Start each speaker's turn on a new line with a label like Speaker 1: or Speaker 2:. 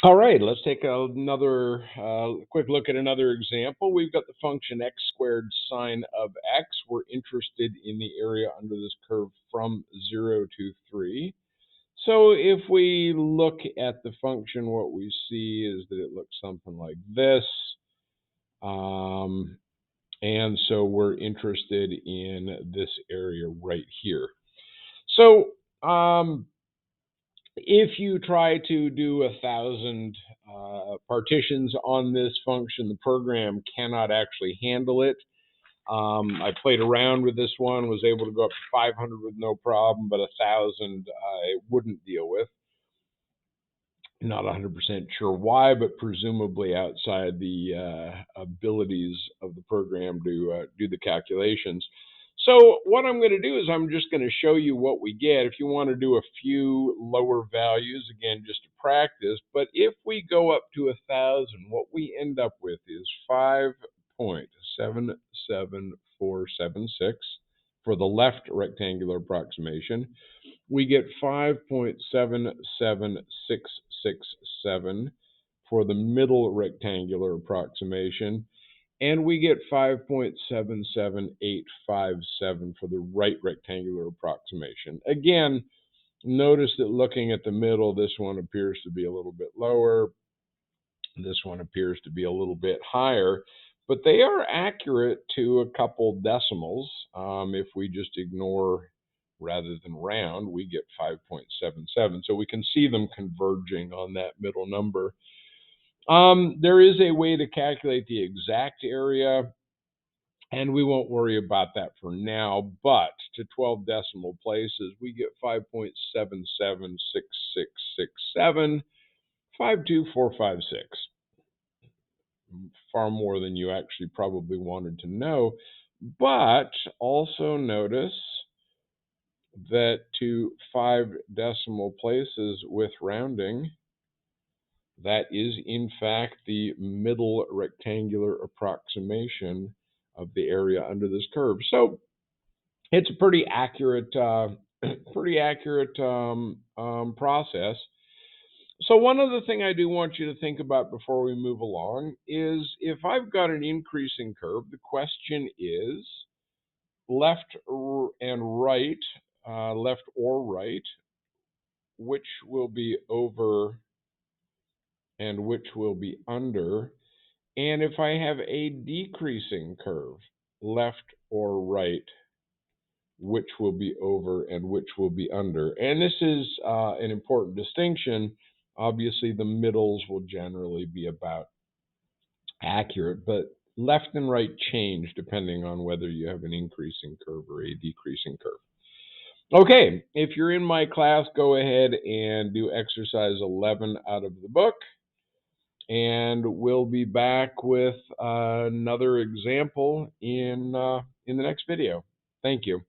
Speaker 1: All right, let's take another quick look at another example. We've got the function x squared sine of x. We're interested in the area under this curve from 0 to 3. So if we look at the function, what we see is that it looks something like this. And so we're interested in this area right here. So if you try to do 1,000 partitions on this function, the program cannot actually handle it. I played around with this one, was able to go up to 500 with no problem, but 1,000 it wouldn't deal with. Not 100% sure why, but presumably outside the abilities of the program to do the calculations. So what I'm going to do is I'm just going to show you what we get. If you want to do a few lower values, again, just to practice, but if we go up to 1,000, what we end up with is 5.77476 for the left rectangular approximation. We get 5.77667 for the middle rectangular approximation, and we get 5.77857 for the right rectangular approximation. Again, notice that looking at the middle, this one appears to be a little bit lower. This one appears to be a little bit higher, but they are accurate to a couple decimals. If we just ignore rather than round, we get 5.77. So we can see them converging on that middle number. There is a way to calculate the exact area, and we won't worry about that for now, but to 12 decimal places, we get 5.776667, 52456. Far more than you actually probably wanted to know. But also notice that to 5 decimal places with rounding, that is in fact the middle rectangular approximation of the area under this curve. So it's a pretty accurate process. So one other thing I do want you to think about before we move along is if I've got an increasing curve, the question is left and right, left or right, which will be over and which will be under. And if I have a decreasing curve, left or right, which will be over and which will be under. And this is an important distinction. Obviously, the middles will generally be about accurate, but left and right change depending on whether you have an increasing curve or a decreasing curve. Okay, if you're in my class, go ahead and do exercise 11 out of the book, and we'll be back with another example in the next video. Thank you.